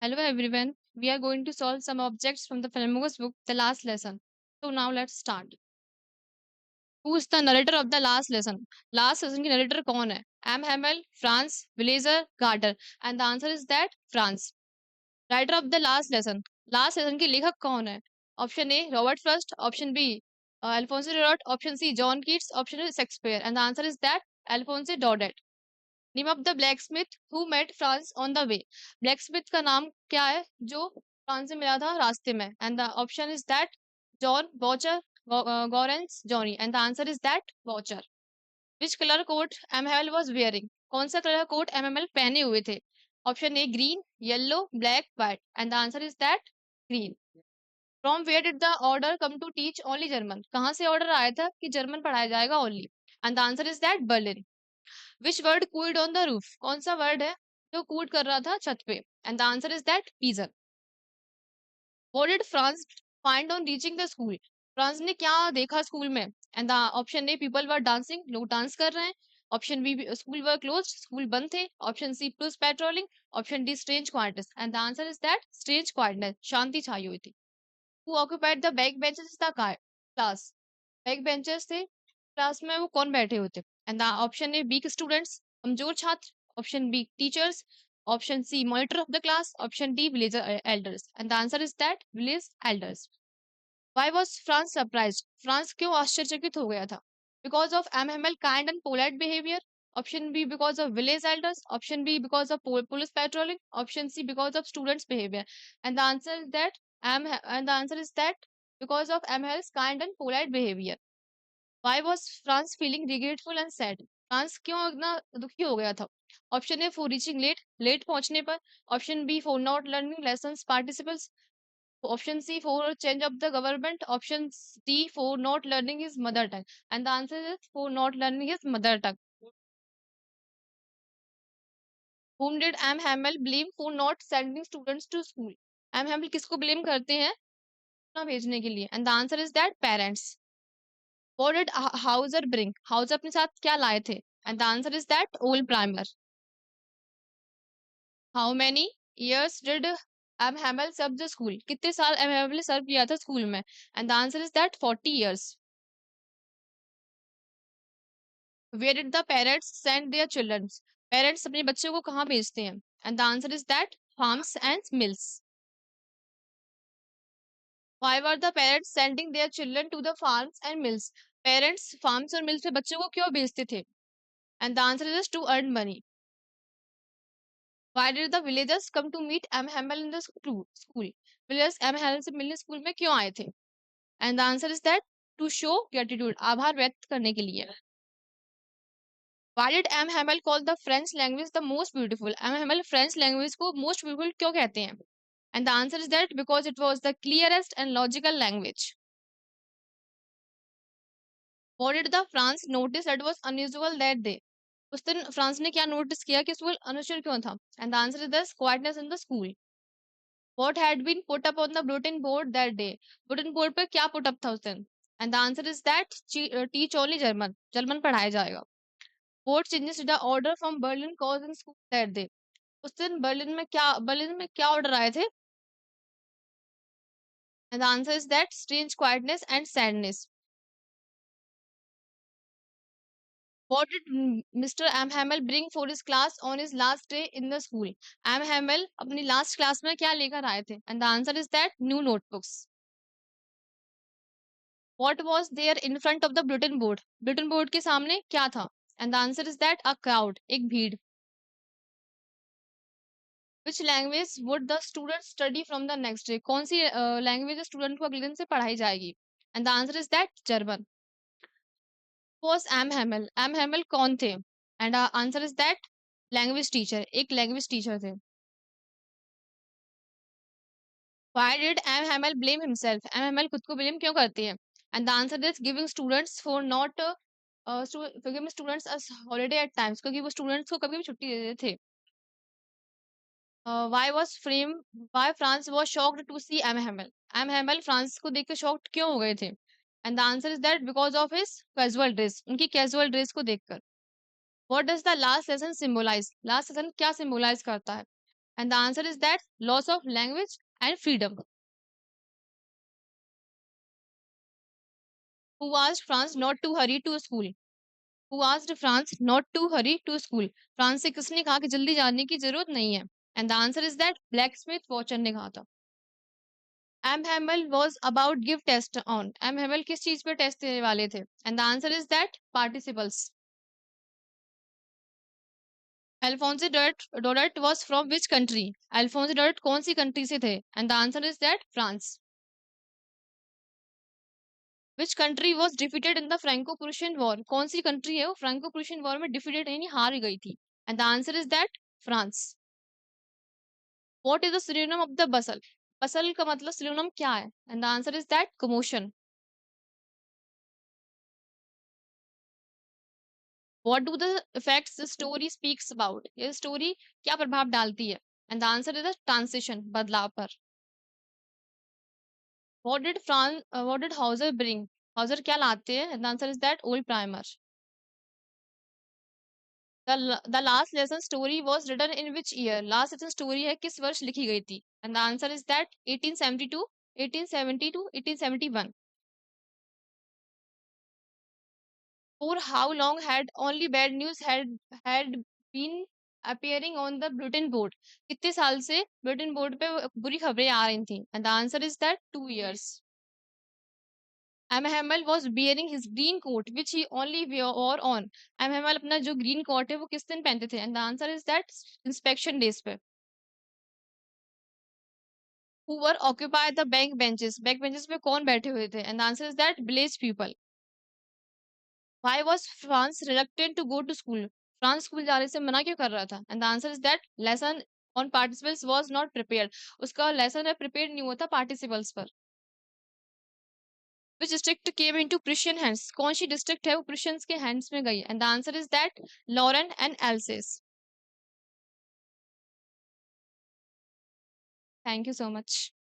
Hello everyone. We are going to solve some objects from the Flamingo's book, The Last Lesson. So now let's start. Who is the narrator of the last lesson? Last lesson की narrator कौन है? M. Hamel, France, Blazer, Carter. And the answer is that France. Writer of the last lesson. Last lesson की लेखक कौन है? Option A, Robert Frost. Option B, Alphonse Daudet. Option C, John Keats. Option D, Shakespeare. And the answer is that Alphonse Daudet. Name of the blacksmith who met Franz on the way. Blacksmith का नाम क्या है जो France से मिला था रास्ते में? And the option is that John watcher, Gorence, Johnny. And the answer is that watcher. Which colour coat MML was wearing? कौन सा कलर कोट एमएमएल पहने हुए थे? Option A green, yellow, black, white. And the answer is that green. From where did the order come to teach only German? कहाँ से order आया था कि जर्मन पढ़ाया जाएगा only? And the answer is that Berlin. Which word cooled on the roof? कौन सा word है जो कूल कर रहा था छत पे? And the answer is that pigeon. What did Franz find on reaching the school? Franz ने क्या देखा स्कूल में? And the option A people were dancing, लोग डांस कर रहे हैं। Option B school were closed, school बंद थे। Option C police patrolling. Option D strange quietness. And the answer is that strange quietness, शांति छाई हुई थी। Who occupied the back benches the class? Back benches थे क्लास में, वो कौन बैठे होते? And the option A weak students, कमजोर छात्र। Option B teachers. Option C monitor of the class. Option D village elders. And the answer is that village elders. Why was Franz surprised? Franz क्यों आश्चर्यचकित हो गया था? Because of M Hamel kind and polite behaviour. Option B because of village elders. Option B because of police patrolling. Option C because of students behaviour. And the answer is that and the answer is that because of MML's kind and polite behaviour. Why was France feeling regretful and sad? Franz क्यों इतना दुखी हो गया था? Option A for reaching late, late पहुंचने पर। Option B for not learning lessons participles. Option C for change of the government. Option D for not learning his mother tongue. And the answer is for not learning his mother tongue. whom did M. Hamel blame for not sending students to school? M. Hamel किसको blame करते हैं ना भेजने के लिए? And the answer is that parents. What did Hauser bring? Hauser अपने साथ क्या लाए थे? And the answer is that old primer. How many years did M. Hamel serve the school? कितने साल M. Hamel ने सर्व किया था स्कूल में? And the answer is that 40 years. Where did the parents send their children? Parents अपने बच्चों को कहाँ भेजते हैं? And the answer is that farms and mills. Why were the parents sending their children to the farms and mills? Parents farms और mills पे बच्चों को क्यों भेजते थे? And the answer is to earn money. Why did the villagers come to meet M. Hamel in the school? Villagers M. Hamel से मिलने school में क्यों आए थे? And the answer is that to show gratitude, आभार व्यक्त करने के लिए। Why did M. Hamel call the French language the most beautiful? M. Hamel French language को most beautiful क्यों कहते हैं? And the answer is that because it was the clearest and logical language. What did the France notice that was unusual that day? उस दिन France ने क्या notice किया कि स्कूल अनूठा क्यों था? And the answer is the quietness in the school. What had been put up on the bulletin board that day? bulletin board पे क्या put up था उस दिन? And the answer is that teach only German. German पढ़ाया जाएगा। What changes did the order from Berlin cause in school that day? उस दिन Berlin में क्या ऑर्डर आए थे? And the answer is that strange quietness and sadness. What did Mr. M. Hamel bring for his class on his last day in the school? M. Hamel अपनी last class में क्या लेकर आए थे? And the answer is that new notebooks. What was there in front of the bulletin board? bulletin board के सामने क्या था? And the answer is that a crowd, एक भीड़. Which language would the student study from the next day? कौन सी language student को अगले दिन से पढ़ाई जाएगी? And the answer is that German. Was M. Hamel? M. Hamel कौन थे? And the answer is that language teacher, एक language teacher थे. Why did M. Hamel blame himself? M. Hamel खुद को blame क्यों करती है? And the answer is giving students for not giving students as holiday at times, क्योंकि वो students को कभी भी छुट्टी दे देते थे। Why France was shocked to see M. Hamel? M. Hamel France को देख के shocked क्यों हो गए थे? And the answer is that because of his casual dress, उनकी casual dress को देखकर। What does the last lesson symbolize? Last lesson क्या symbolize करता है? And the answer is that loss of language and freedom. Who asked France not to hurry to school? Who asked France not to hurry to school? France से किसने कहा कि जल्दी जाने की जरूरत नहीं है? And the answer is that blacksmith watcher ने कहा था. M. Hamel was about give test on. M. Hamel किस चीज पे टेस्ट देने वाले थे? And the answer is that participles. Alphonse Daudet was from which country? Alphonse Daudet कौन सी कंट्री से थे? And the answer is that France. Which country was defeated in the Franco-Prussian War? कौन सी कंट्री है वो Franco-Prussian war में defeated यानी हार गई थी? And the answer is that France. What is the synonym of the bustle? Bustle का मतलब synonym क्या है? And the answer is that commotion. What do the effects the story speaks about? ये story क्या प्रभाव डालती है? And the answer is the transition, बदलाव पर. What did Hauser bring? Hauser क्या लाते हैं? And the answer is that old primer. The last lesson story was written in which year? Last lesson story है किस वर्ष लिखी गई थी? And the answer is that 1872, 1872, 1871. For how long had only bad news had been appearing on the bulletin board? कितने साल से bulletin board पे बुरी खबरें आ रही थी? And the answer is that 2 years. M. Hamel was wearing his green coat, which he only wore on. M. Hamel अपना जो green coat है वो किस दिन पहनते थे? And the answer is that inspection days पे. Who were occupied the back benches? Back benches पे कौन बैठे हुए थे? And the answer is that village people. Why was France reluctant to go to school? France school जाने से मना क्यों कर रहा था? And the answer is that lesson on participles was not prepared. उसका lesson है prepared नहीं हुआ था participles पर. Which district came into Prussian hands? कौन सी district है वो Prussians के hands में गई? And the answer is that Lorraine and Alsace. Thank you so much.